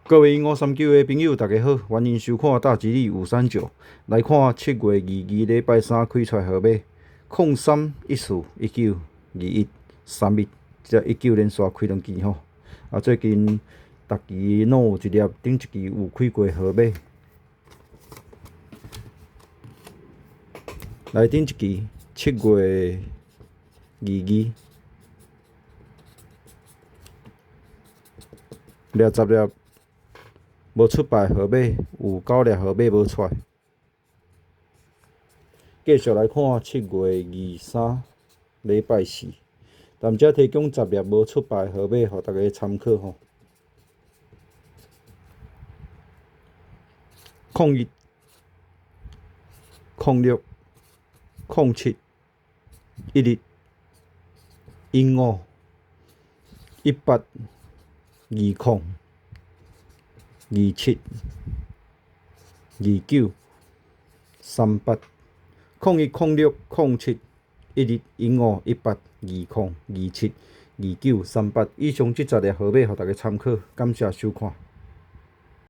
各位1539的朋友，大家好，欢迎收看大吉利539，来看7月22礼拜三开出来号码0314192131，这19连续开两期吼。最近逐期拢有一粒，顶一期有开过号码。来顶一期7月22，掠10粒无出牌号码，有9粒号码无出来。继续来看7月23礼拜四，但遮提供10粒无出牌号码，互大家参考吼。01、06、07、11、15、18、20、27、29、38、01、06、07、11、15、18、20、27、29、38，以上这10粒号码，互大家参考。感谢收看。